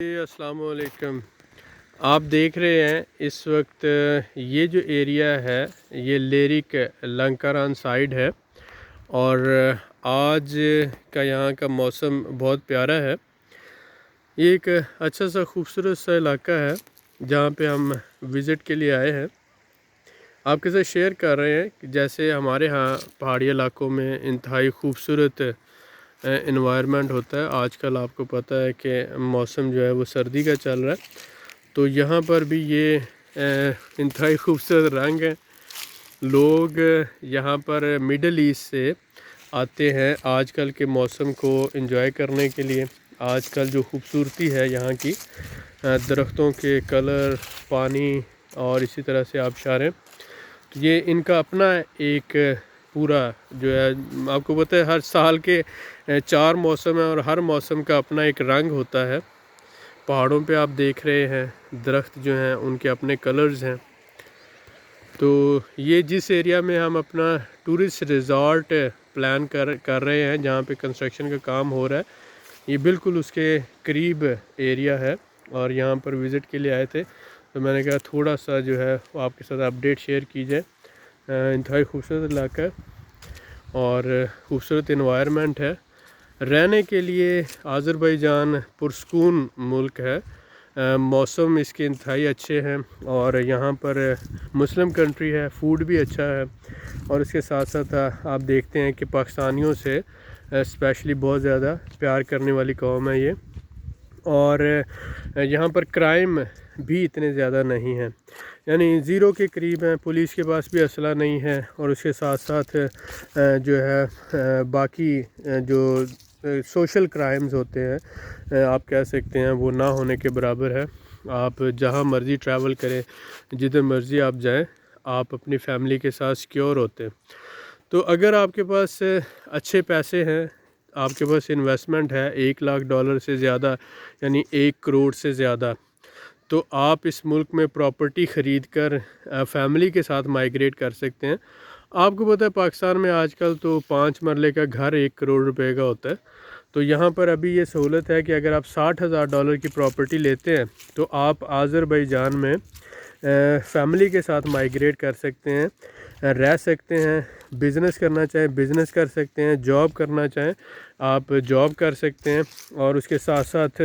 السلام علیکم۔ آپ دیکھ رہے ہیں اس وقت یہ جو ایریا ہے یہ لیرک لنکران سائیڈ ہے، اور آج کا یہاں کا موسم بہت پیارا ہے۔ یہ ایک اچھا سا خوبصورت سا علاقہ ہے جہاں پہ ہم وزٹ کے لیے آئے ہیں۔ آپ کے ساتھ شیئر کر رہے ہیں کہ جیسے ہمارے ہاں پہاڑی علاقوں میں انتہائی خوبصورت انوائرمنٹ ہوتا ہے۔ آج کل آپ کو پتہ ہے کہ موسم جو ہے وہ سردی کا چل رہا ہے، تو یہاں پر بھی یہ انتہائی خوبصورت رنگ ہے۔ لوگ یہاں پر مڈل ایسٹ سے آتے ہیں آج کل کے موسم کو انجوائے کرنے کے لیے۔ آج کل جو خوبصورتی ہے یہاں کی، درختوں کے کلر، پانی اور اسی طرح سے آبشاریں، تو یہ ان کا اپنا ایک پورا جو ہے، آپ کو پتہ ہے ہر سال کے 4 موسم ہیں اور ہر موسم کا اپنا ایک رنگ ہوتا ہے۔ پہاڑوں پہ آپ دیکھ رہے ہیں درخت جو ہیں ان کے اپنے کلرز ہیں۔ تو یہ جس ایریا میں ہم اپنا ٹورسٹ ریزارٹ پلان کر رہے ہیں، جہاں پہ کنسٹرکشن کا کام ہو رہا ہے، یہ بالکل اس کے قریب ایریا ہے، اور یہاں پر وزٹ کے لیے آئے تھے، تو میں نے کہا تھوڑا سا جو ہے وہ آپ کے ساتھ اپڈیٹ شیئر کی جائے۔ انتہائی خوبصورت علاقہ ہے اور خوبصورت انوائرمنٹ ہے رہنے کے لیے۔ آذربائیجان پرسکون ملک ہے، موسم اس کے انتہائی اچھے ہیں، اور یہاں پر مسلم کنٹری ہے، فوڈ بھی اچھا ہے، اور اس کے ساتھ ساتھ آپ دیکھتے ہیں کہ پاکستانیوں سے اسپیشلی بہت زیادہ پیار کرنے والی قوم ہے یہ، اور یہاں پر کرائم بھی اتنے زیادہ نہیں ہیں، یعنی زیرو کے قریب ہیں۔ پولیس کے پاس بھی اسلحہ نہیں ہے، اور اس کے ساتھ ساتھ جو ہے باقی جو سوشل کرائمز ہوتے ہیں آپ کہہ سکتے ہیں وہ نہ ہونے کے برابر ہے۔ آپ جہاں مرضی ٹریول کریں، جدھر مرضی آپ جائیں، آپ اپنی فیملی کے ساتھ سیکیور ہوتے ہیں۔ تو اگر آپ کے پاس اچھے پیسے ہیں، آپ کے پاس انویسٹمنٹ ہے $1 لاکھ سے زیادہ، یعنی 1 کروڑ سے زیادہ، تو آپ اس ملک میں پراپرٹی خرید کر فیملی کے ساتھ مائیگریٹ کر سکتے ہیں۔ آپ کو پتہ ہے پاکستان میں آج کل تو 5 مرلے کا گھر 1 کروڑ روپے کا ہوتا ہے، تو یہاں پر ابھی یہ سہولت ہے کہ اگر آپ $60,000 کی پراپرٹی لیتے ہیں تو آپ آذربائیجان میں فیملی کے ساتھ مائیگریٹ کر سکتے ہیں، رہ سکتے ہیں، بزنس کرنا چاہیں بزنس کر سکتے ہیں، جاب کرنا چاہیں آپ جاب کر سکتے ہیں، اور اس کے ساتھ ساتھ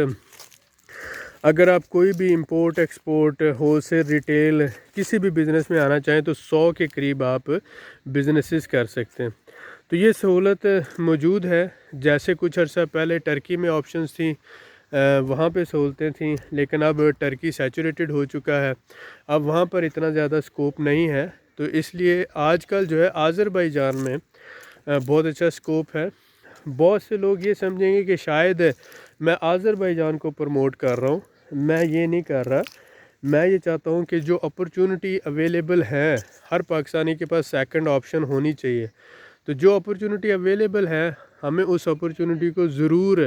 اگر آپ کوئی بھی import export, wholesale, retail کسی بھی بزنس میں آنا چاہیں تو 100 کے قریب آپ بزنسز کر سکتے ہیں۔ تو یہ سہولت موجود ہے، جیسے کچھ عرصہ پہلے ٹرکی میں آپشنز تھیں، وہاں پہ سہولتیں تھیں، لیکن اب ٹرکی سیچوریٹڈ ہو چکا ہے، اب وہاں پر اتنا زیادہ سکوپ نہیں ہے، تو اس لیے آج کل جو ہے آذربائیجان میں بہت اچھا سکوپ ہے۔ بہت سے لوگ یہ سمجھیں گے کہ شاید میں آذربائیجان کو پروموٹ کر رہا ہوں، میں یہ نہیں کر رہا۔ میں یہ چاہتا ہوں کہ جو اپرچونٹی اویلیبل ہے، ہر پاکستانی کے پاس سیکنڈ آپشن ہونی چاہیے، تو جو اپرچونٹی اویلیبل ہے ہمیں اس اپرچونٹی کو ضرور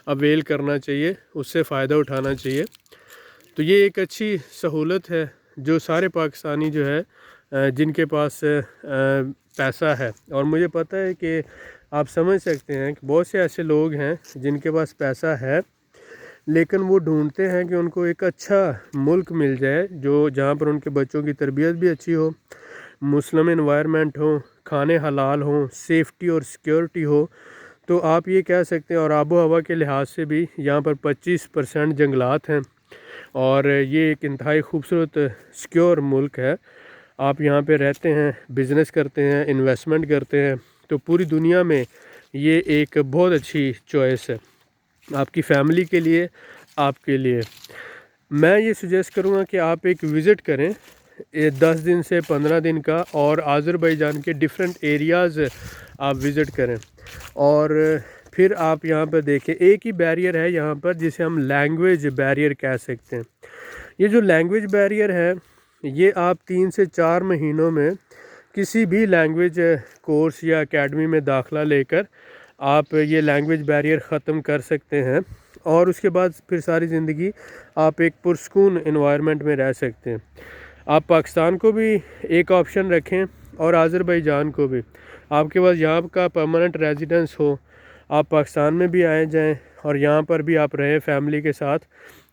اویل کرنا چاہیے، اس سے فائدہ اٹھانا چاہیے۔ تو یہ ایک اچھی سہولت ہے جو سارے پاکستانی جو ہے جن کے پاس پیسہ ہے، اور مجھے پتہ ہے کہ آپ سمجھ سکتے ہیں کہ بہت سے ایسے لوگ ہیں جن کے پاس پیسہ ہے، لیکن وہ ڈھونڈتے ہیں کہ ان کو ایک اچھا ملک مل جائے جہاں پر ان کے بچوں کی تربیت بھی اچھی ہو، مسلم انوائرمنٹ ہو، کھانے حلال ہوں، سیفٹی اور سیکیورٹی ہو۔ تو آپ یہ کہہ سکتے ہیں، اور آب و ہوا کے لحاظ سے بھی یہاں پر 25% جنگلات ہیں، اور یہ ایک انتہائی خوبصورت سیکیور ملک ہے۔ آپ یہاں پہ رہتے ہیں، بزنس کرتے ہیں، انویسٹمنٹ کرتے ہیں، تو پوری دنیا میں یہ ایک بہت اچھی چوائس ہے آپ کی فیملی کے لیے، آپ کے لیے۔ میں یہ سجیسٹ کروں گا کہ آپ ایک وزٹ کریں 10 دن سے 15 دن کا، اور آذربائیجان کے ڈیفرنٹ ایریاز آپ وزٹ کریں، اور پھر آپ یہاں پر دیکھیں ایک ہی بیریئر ہے یہاں پر جسے ہم لینگویج بیریئر کہہ سکتے ہیں۔ یہ جو لینگویج بیریئر ہے یہ آپ 3 سے 4 مہینوں میں کسی بھی لینگویج کورس یا اکیڈمی میں داخلہ لے کر آپ یہ لینگویج بیریئر ختم کر سکتے ہیں، اور اس کے بعد پھر ساری زندگی آپ ایک پرسکون انوائرمنٹ میں رہ سکتے ہیں۔ آپ پاکستان کو بھی ایک آپشن رکھیں اور آذربائیجان کو بھی، آپ کے پاس یہاں کا پرماننٹ ریزیڈنس ہو، آپ پاکستان میں بھی آئے جائیں اور یہاں پر بھی آپ رہیں فیملی کے ساتھ،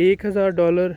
$1,000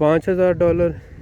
$5,000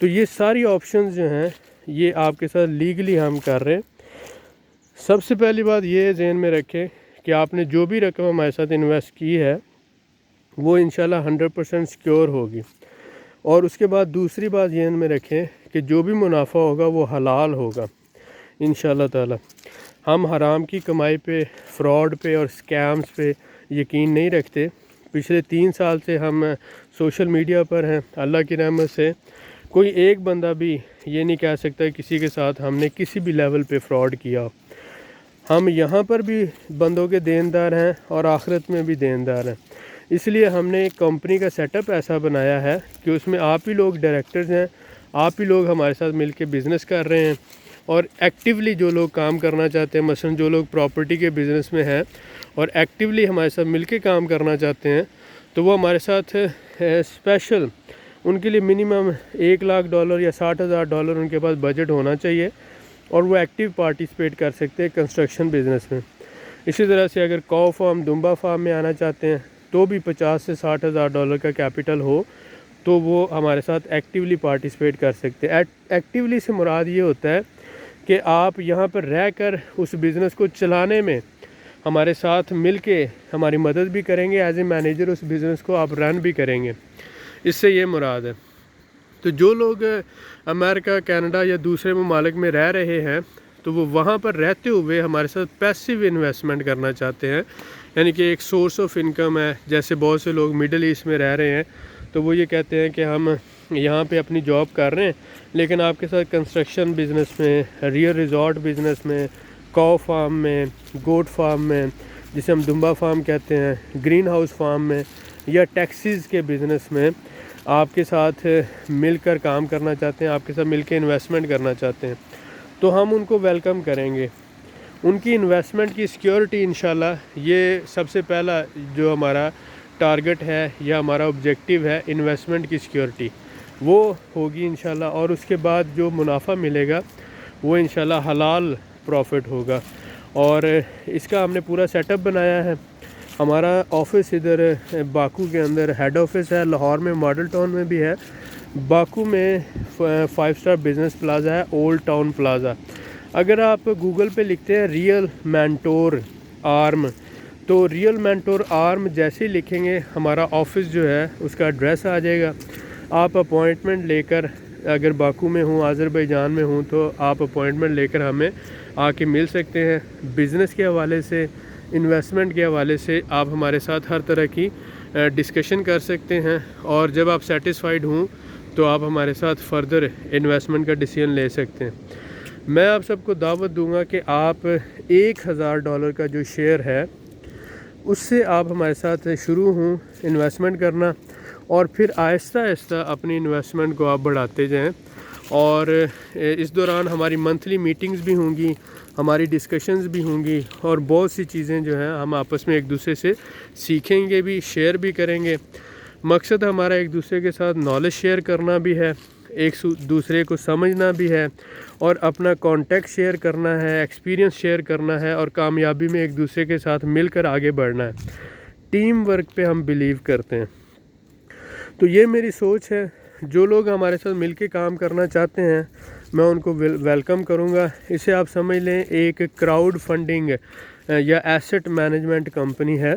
تو یہ ساری آپشنز جو ہیں یہ آپ کے ساتھ لیگلی ہم کر رہے ہیں۔ سب سے پہلی بات یہ ذہن میں رکھیں کہ آپ نے جو بھی رقم ہمارے ساتھ انویسٹ کی ہے وہ انشاءاللہ 100% سیکیور ہوگی، اور اس کے بعد دوسری بات ذہن میں رکھیں کہ جو بھی منافع ہوگا وہ حلال ہوگا انشاءاللہ تعالی۔ ہم حرام کی کمائی پہ، فراڈ پہ اور سکیمز پہ یقین نہیں رکھتے۔ پچھلے 3 سال سے ہم سوشل میڈیا پر ہیں، اللہ کی رحمت سے کوئی ایک بندہ بھی یہ نہیں کہہ سکتا کسی کے ساتھ ہم نے کسی بھی لیول پہ فراڈ کیا۔ ہم یہاں پر بھی بندوں کے دیندار ہیں اور آخرت میں بھی دیندار ہیں، اس لیے ہم نے ایک کمپنی کا سیٹ اپ ایسا بنایا ہے کہ اس میں آپ ہی لوگ ڈائریکٹرز ہیں، آپ ہی لوگ ہمارے ساتھ مل کے بزنس کر رہے ہیں، اور ایکٹیولی جو لوگ کام کرنا چاہتے ہیں، مثلا جو لوگ پراپرٹی کے بزنس میں ہیں اور ایکٹیولی ہمارے ساتھ مل کے کام کرنا چاہتے ہیں، تو وہ ہمارے ساتھ اسپیشل ان کے لیے منیمم $1,00,000 یا $60,000 ان کے پاس بجٹ ہونا چاہیے، اور وہ ایکٹیو پارٹیسپیٹ کر سکتے ہیں کنسٹرکشن بزنس میں۔ اسی طرح سے اگر کاؤ فارم، دمبا فارم میں آنا چاہتے ہیں تو بھی $50,000 سے $60,000 کا کیپٹل ہو تو وہ ہمارے ساتھ ایکٹیولی پارٹیسپیٹ کر سکتے ہیں۔ ایکٹیولی سے مراد یہ ہوتا ہے کہ آپ یہاں پر رہ کر اس بزنس کو چلانے میں ہمارے ساتھ مل کے ہماری مدد بھی کریں گے، ایز اے مینیجر اس بزنس کو آپ رن بھی کریں گے، اس سے یہ مراد ہے۔ تو جو لوگ امریکہ، کینیڈا یا دوسرے ممالک میں رہ رہے ہیں تو وہ وہاں پر رہتے ہوئے ہمارے ساتھ پیسیو انویسٹمنٹ کرنا چاہتے ہیں، یعنی کہ ایک سورس آف انکم ہے۔ جیسے بہت سے لوگ مڈل ایسٹ میں رہ رہے ہیں تو وہ یہ کہتے ہیں کہ ہم یہاں پہ اپنی جاب کر رہے ہیں لیکن آپ کے ساتھ کنسٹرکشن بزنس میں، ریئر ریزورٹ بزنس میں، کاؤ فارم میں، گوٹ فارم میں جسے ہم دمبا فارم کہتے ہیں، گرین ہاؤس فارم میں، یا ٹیکسیز کے بزنس میں آپ کے ساتھ مل کر کام کرنا چاہتے ہیں، آپ کے ساتھ مل کے انویسٹمنٹ کرنا چاہتے ہیں، تو ہم ان کو ویلکم کریں گے۔ ان کی انویسٹمنٹ کی سیکیورٹی انشاءاللہ یہ سب سے پہلا جو ہمارا ٹارگٹ ہے یا ہمارا آبجیکٹیو ہے، انویسٹمنٹ کی سیکیورٹی وہ ہوگی انشاءاللہ، اور اس کے بعد جو منافع ملے گا وہ انشاءاللہ حلال پروفٹ ہوگا۔ اور اس کا ہم نے پورا سیٹ اپ بنایا ہے۔ ہمارا آفس ادھر باکو کے اندر ہیڈ آفس ہے، لاہور میں ماڈل ٹاؤن میں بھی ہے، باکو میں 5 اسٹار بزنس پلازا ہے، اولڈ ٹاؤن پلازا۔ اگر آپ گوگل پہ لکھتے ہیں ریئل مینٹور آرم، تو ریئل مینٹور آرم جیسے ہی لکھیں گے ہمارا آفس جو ہے اس کا ایڈریس آ جائے گا۔ آپ اپوائنٹمنٹ لے کر، اگر باکو میں ہوں، آذربائیجان میں ہوں، تو آپ اپوائنٹمنٹ لے کر ہمیں آ کے مل سکتے ہیں۔ بزنس کے حوالے سے، انویسٹمنٹ کے حوالے سے آپ ہمارے ساتھ ہر طرح کی ڈسکشن کر سکتے ہیں، اور جب آپ سیٹسفائیڈ ہوں تو آپ ہمارے ساتھ فردر انویسٹمنٹ کا ڈیسیژن لے سکتے ہیں۔ میں آپ سب کو دعوت دوں گا کہ آپ $1,000 کا جو شیئر ہے اس سے آپ ہمارے ساتھ شروع ہوں انویسٹمنٹ کرنا، اور پھر آہستہ آہستہ اپنی انویسٹمنٹ کو آپ بڑھاتے جائیں۔ اور اس دوران ہماری منتھلی میٹنگز بھی ہوں گی، ہماری ڈسکشنز بھی ہوں گی، اور بہت سی چیزیں جو ہیں ہم آپس میں ایک دوسرے سے سیکھیں گے بھی، شیئر بھی کریں گے۔ مقصد ہمارا ایک دوسرے کے ساتھ نالج شیئر کرنا بھی ہے، ایک دوسرے کو سمجھنا بھی ہے، اور اپنا کانٹیکٹ شیئر کرنا ہے، ایکسپیرینس شیئر کرنا ہے، اور کامیابی میں ایک دوسرے کے ساتھ مل کر آگے بڑھنا ہے۔ ٹیم ورک پہ ہم بلیو کرتے ہیں۔ تو یہ میری سوچ ہے، جو لوگ ہمارے ساتھ مل کے کام کرنا چاہتے ہیں میں ان کو ویلکم کروں گا۔ اسے آپ سمجھ لیں ایک کراؤڈ فنڈنگ یا ایسٹ مینجمنٹ کمپنی ہے،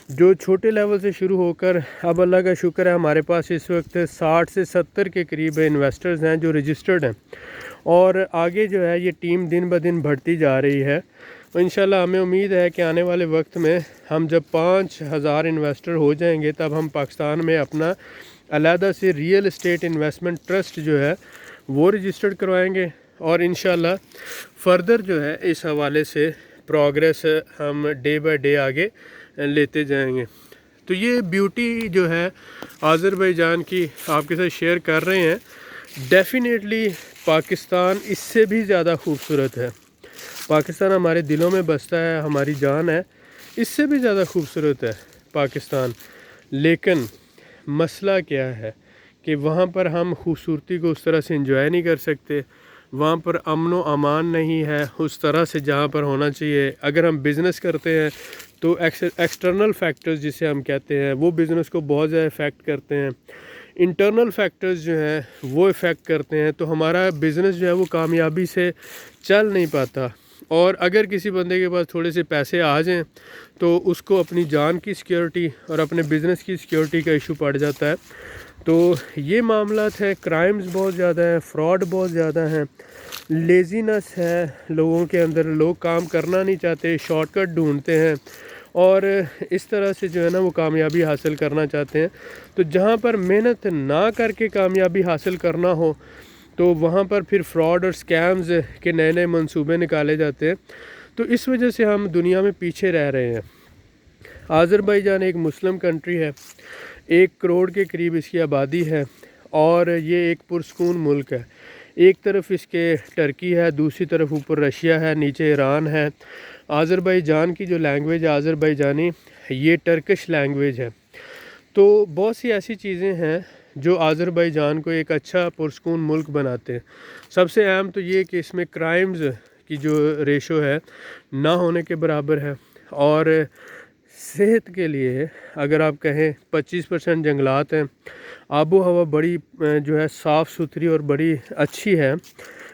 جو چھوٹے لیول سے شروع ہو کر اب اللہ کا شکر ہے ہمارے پاس اس وقت 60 سے 70 کے قریب انویسٹرز ہیں جو رجسٹرڈ ہیں، اور آگے جو ہے یہ ٹیم دن بہ دن بڑھتی جا رہی ہے۔ انشاءاللہ ہمیں امید ہے کہ آنے والے وقت میں ہم جب 5,000 انویسٹر ہو جائیں گے تب ہم پاکستان میں اپنا علیحدہ سے ریئل اسٹیٹ انویسٹمنٹ ٹرسٹ جو ہے وہ رجسٹرڈ کروائیں گے، اور انشاءاللہ فردر جو ہے اس حوالے سے پروگریس ہم ڈے بائی ڈے آگے لیتے جائیں گے۔ تو یہ بیوٹی جو ہے آذربائیجان کی آپ کے ساتھ شیئر کر رہے ہیں۔ ڈیفینیٹلی پاکستان اس سے بھی زیادہ خوبصورت ہے۔ پاکستان ہمارے دلوں میں بستا ہے، ہماری جان ہے، اس سے بھی زیادہ خوبصورت ہے پاکستان۔ لیکن مسئلہ کیا ہے کہ وہاں پر ہم خوبصورتی کو اس طرح سے انجوائے نہیں کر سکتے، وہاں پر امن و امان نہیں ہے اس طرح سے جہاں پر ہونا چاہیے۔ اگر ہم بزنس کرتے ہیں تو ایکسٹرنل فیکٹرز جسے ہم کہتے ہیں وہ بزنس کو بہت زیادہ افیکٹ کرتے ہیں۔ انٹرنل فیکٹرز جو ہیں وہ افیکٹ کرتے ہیں، تو ہمارا بزنس جو ہے وہ کامیابی سے چل نہیں پاتا۔ اور اگر کسی بندے کے پاس تھوڑے سے پیسے آ جائیں تو اس کو اپنی جان کی سیکیورٹی اور اپنے بزنس کی سیکیورٹی کا ایشو پڑ جاتا ہے۔ تو یہ معاملات ہیں، کرائمز بہت زیادہ ہیں، فراڈ بہت زیادہ ہیں، لیزینس ہے لوگوں کے اندر، لوگ کام کرنا نہیں چاہتے، شارٹ کٹ ڈھونڈتے ہیں اور اس طرح سے جو ہے نا وہ کامیابی حاصل کرنا چاہتے ہیں۔ تو جہاں پر محنت نہ کر کے کامیابی حاصل کرنا ہو تو وہاں پر پھر فراڈ اور سکیمز کے نئے نئے منصوبے نکالے جاتے ہیں۔ تو اس وجہ سے ہم دنیا میں پیچھے رہ رہے ہیں۔ آذربائیجان ایک مسلم کنٹری ہے، 1 کروڑ کے قریب اس کی آبادی ہے اور یہ ایک پرسکون ملک ہے۔ ایک طرف اس کے ٹرکی ہے، دوسری طرف اوپر رشیا ہے، نیچے ایران ہے۔ آذربائیجان کی جو لینگویج ہے آذربائیجانی، یہ ٹرکش لینگویج ہے۔ تو بہت سی ایسی چیزیں ہیں جو آذربائیجان کو ایک اچھا پرسکون ملک بناتے ہیں۔ سب سے اہم تو یہ کہ اس میں کرائمز کی جو ریشو ہے نہ ہونے کے برابر ہے، اور صحت کے لیے اگر آپ کہیں 25% جنگلات ہیں، آب و ہوا بڑی جو ہے صاف ستھری اور بڑی اچھی ہے۔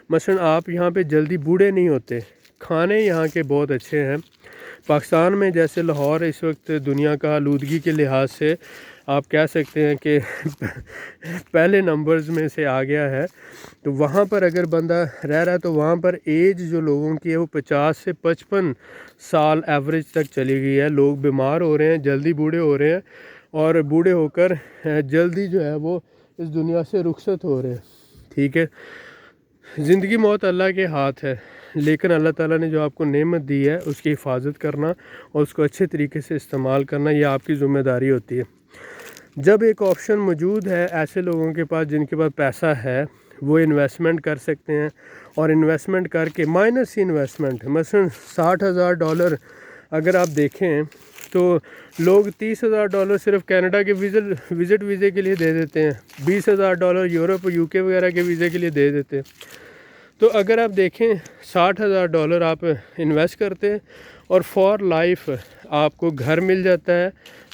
مثلا آپ یہاں پہ جلدی بوڑھے نہیں ہوتے، کھانے یہاں کے بہت اچھے ہیں۔ پاکستان میں جیسے لاہور اس وقت دنیا کا آلودگی کے لحاظ سے آپ کہہ سکتے ہیں کہ پہلے نمبرز میں سے آ گیا ہے، تو وہاں پر اگر بندہ رہ رہا ہے تو وہاں پر ایج جو لوگوں کی ہے وہ 50 سے 55 سال ایوریج تک چلی گئی ہے۔ لوگ بیمار ہو رہے ہیں، جلدی بوڑھے ہو رہے ہیں، اور بوڑھے ہو کر جلدی جو ہے وہ اس دنیا سے رخصت ہو رہے ہیں۔ ٹھیک ہے، زندگی موت اللہ کے ہاتھ ہے، لیکن اللہ تعالیٰ نے جو آپ کو نعمت دی ہے اس کی حفاظت کرنا اور اس کو اچھے طریقے سے استعمال کرنا، یہ آپ کی ذمہ داری ہوتی ہے۔ جب ایک آپشن موجود ہے ایسے لوگوں کے پاس جن کے پاس پیسہ ہے، وہ انویسٹمنٹ کر سکتے ہیں، اور انویسٹمنٹ کر کے مائنس انویسٹمنٹ مثلا $60,000 اگر آپ دیکھیں تو لوگ $30,000 صرف کینیڈا کے وزٹ ویزے کے لیے دے دیتے ہیں، $20,000 یورپ UK وغیرہ کے ویزے کے لیے دے دیتے ہیں۔ تو اگر آپ دیکھیں $60,000 آپ انویسٹ کرتے ہیں اور فار لائف آپ کو گھر مل جاتا ہے،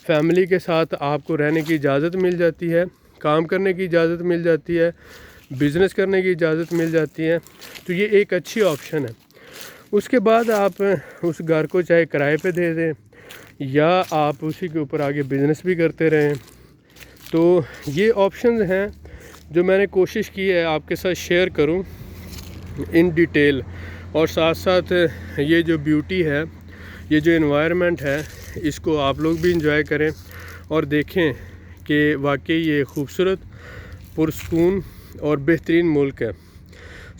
فیملی کے ساتھ آپ کو رہنے کی اجازت مل جاتی ہے، کام کرنے کی اجازت مل جاتی ہے، بزنس کرنے کی اجازت مل جاتی ہے، تو یہ ایک اچھی آپشن ہے۔ اس کے بعد آپ اس گھر کو چاہے کرائے پہ دے دیں یا آپ اسی کے اوپر آگے بزنس بھی کرتے رہیں۔ تو یہ آپشنز ہیں جو میں نے کوشش کی ہے آپ کے ساتھ شیئر کروں ان ڈیٹیل، اور ساتھ ساتھ یہ جو بیوٹی ہے، یہ جو انوائرمنٹ ہے، اس کو آپ لوگ بھی انجوائے کریں اور دیکھیں کہ واقعی یہ خوبصورت، پرسکون اور بہترین ملک ہے۔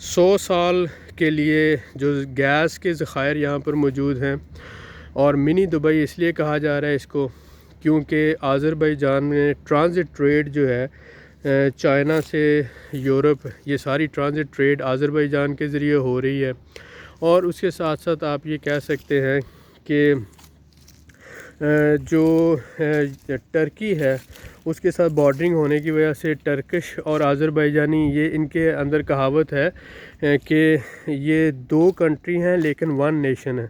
100 سال کے لیے جو گیس کے ذخائر یہاں پر موجود ہیں، اور منی دبئی اس لیے کہا جا رہا ہے اس کو کیونکہ آذربائیجان میں ٹرانزٹ ٹریڈ جو ہے چائنا سے یورپ، یہ ساری ٹرانزٹ ٹریڈ آذربائیجان کے ذریعے ہو رہی ہے۔ اور اس کے ساتھ ساتھ آپ یہ کہہ سکتے ہیں کہ جو ٹرکی ہے اس کے ساتھ بارڈرنگ ہونے کی وجہ سے ٹرکش اور آذربائیجانی، یہ ان کے اندر کہاوت ہے کہ یہ 2 کنٹری ہیں لیکن 1 نیشن ہے،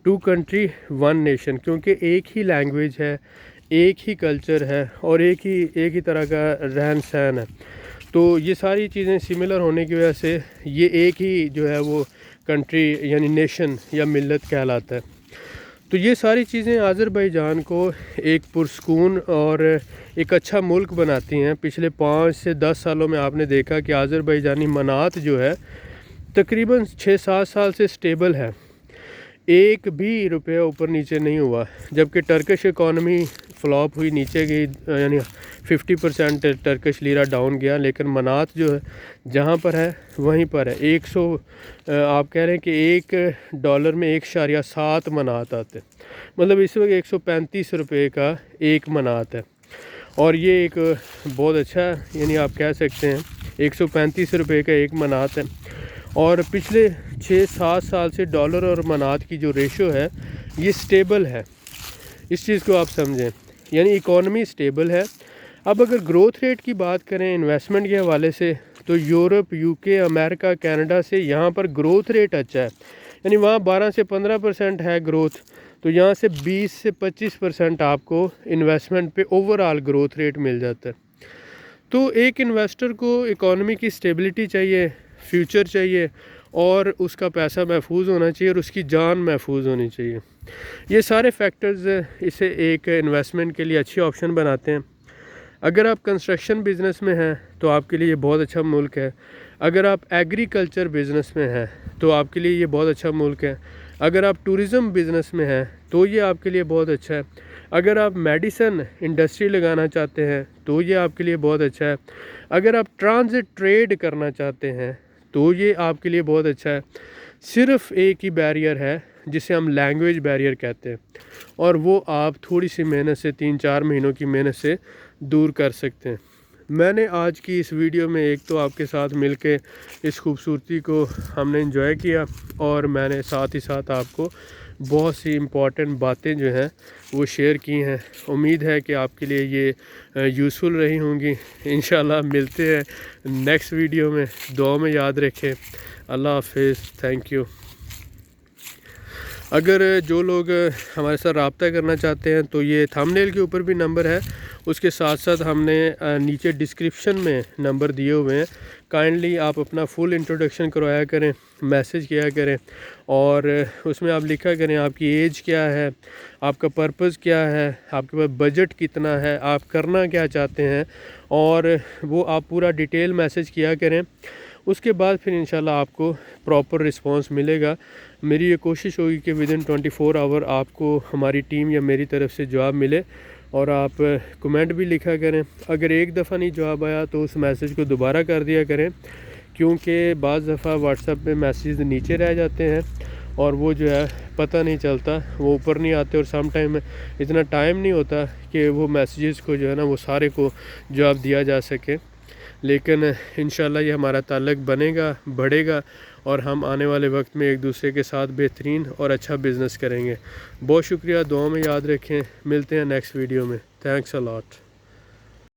2 کنٹری 1 نیشن، کیونکہ ایک ہی لینگویج ہے، ایک ہی کلچر ہے اور ایک ہی طرح کا رہن سہن ہے۔ تو یہ ساری چیزیں سملر ہونے کی وجہ سے یہ ایک ہی جو ہے وہ کنٹری یعنی نیشن یا ملت کہلاتا ہے۔ تو یہ ساری چیزیں آذربائیجان کو ایک پرسکون اور ایک اچھا ملک بناتی ہیں۔ پچھلے 5 سے 10 سالوں میں آپ نے دیکھا کہ آذربائیجانی منات جو ہے تقریباً 6-7 سال سے سٹیبل ہے، ایک بھی روپیہ اوپر نیچے نہیں ہوا، جبکہ ٹرکش اکانومی فلاپ ہوئی، نیچے گئی، یعنی 50% ٹرکش لیرہ ڈاؤن گیا، لیکن منات جو ہے جہاں پر ہے وہیں پر ہے۔ آپ کہہ رہے ہیں کہ $1 میں 1.7 منات آتے، مطلب اس وقت 135 روپے کا ایک منات ہے، اور یہ ایک بہت اچھا، یعنی آپ کہہ سکتے ہیں 135 روپے کا ایک منات ہے۔ اور پچھلے 6-7 سال سے ڈالر اور منات کی جو ریشو ہے یہ سٹیبل ہے، اس چیز کو آپ سمجھیں، یعنی اکانومی سٹیبل ہے۔ اب اگر گروتھ ریٹ کی بات کریں انویسٹمنٹ کے حوالے سے، تو یورپ، UK، امریکہ، کینیڈا سے یہاں پر گروتھ ریٹ اچھا ہے، یعنی وہاں 12 سے 15% ہے گروتھ، تو یہاں سے 20 سے 25% آپ کو انویسٹمنٹ پہ اوور آل گروتھ ریٹ مل جاتا ہے۔ تو ایک انویسٹر کو اکانومی کی سٹیبلٹی چاہیے، فیوچر چاہیے، اور اس کا پیسہ محفوظ ہونا چاہیے اور اس کی جان محفوظ ہونی چاہیے۔ یہ سارے فیکٹرز اسے ایک انویسٹمنٹ کے لیے اچھی آپشن بناتے ہیں۔ اگر آپ کنسٹرکشن بزنس میں ہیں تو آپ کے لیے یہ بہت اچھا ملک ہے۔ اگر آپ ایگریکلچر بزنس میں ہیں تو آپ کے لیے یہ بہت اچھا ملک ہے۔ اگر آپ ٹورزم بزنس میں ہیں تو یہ آپ کے لیے بہت اچھا ہے۔ اگر آپ میڈیسن انڈسٹری لگانا چاہتے ہیں تو یہ آپ کے لیے بہت اچھا ہے۔ اگر آپ ٹرانزٹ ٹریڈ کرنا چاہتے ہیں تو یہ آپ کے لیے بہت اچھا ہے۔ صرف ایک ہی بیریئر ہے جسے ہم لینگویج بیریئر کہتے ہیں، اور وہ آپ تھوڑی سی محنت سے 3-4 مہینوں کی محنت سے دور کر سکتے ہیں۔ میں نے آج کی اس ویڈیو میں ایک تو آپ کے ساتھ مل کے اس خوبصورتی کو ہم نے انجوائے کیا، اور میں نے ساتھ ہی ساتھ آپ کو بہت سی امپورٹنٹ باتیں جو ہیں وہ شیئر کی ہیں۔ امید ہے کہ آپ کے لیے یہ یوزفل رہی ہوں گی۔ انشاءاللہ ملتے ہیں نیکسٹ ویڈیو میں، دعا میں یاد رکھیں۔ اللہ حافظ، تھینک یو۔ اگر جو لوگ ہمارے ساتھ رابطہ کرنا چاہتے ہیں تو یہ تھمبنیل کے اوپر بھی نمبر ہے، اس کے ساتھ ساتھ ہم نے نیچے ڈسکرپشن میں نمبر دیے ہوئے ہیں۔ کائنڈلی آپ اپنا فل انٹروڈکشن کروایا کریں، میسیج کیا کریں، اور اس میں آپ لکھا کریں آپ کی ایج کیا ہے، آپ کا پرپز کیا ہے، آپ کے پاس بجٹ کتنا ہے، آپ کرنا کیا چاہتے ہیں، اور وہ آپ پورا ڈیٹیل میسیج کیا کریں۔ اس کے بعد پھر انشاءاللہ آپ کو پراپر رسپانس ملے گا۔ میری یہ کوشش ہوگی کہ ودن 24 آور آپ کو ہماری ٹیم یا میری طرف سے جواب ملے، اور آپ کمنٹ بھی لکھا کریں۔ اگر ایک دفعہ نہیں جواب آیا تو اس میسیج کو دوبارہ کر دیا کریں، کیونکہ بعض دفعہ واٹس ایپ پہ میسیج نیچے رہ جاتے ہیں اور وہ جو ہے پتہ نہیں چلتا، وہ اوپر نہیں آتے، اور سم ٹائم اتنا ٹائم نہیں ہوتا کہ وہ میسیجز کو جو ہے نا وہ سارے کو جواب دیا جا سکے۔ لیکن انشاءاللہ یہ ہمارا تعلق بنے گا، بڑھے گا، اور ہم آنے والے وقت میں ایک دوسرے کے ساتھ بہترین اور اچھا بزنس کریں گے۔ بہت شکریہ، دعاؤں میں یاد رکھیں۔ ملتے ہیں نیکسٹ ویڈیو میں۔ تھینکس اے لاٹ۔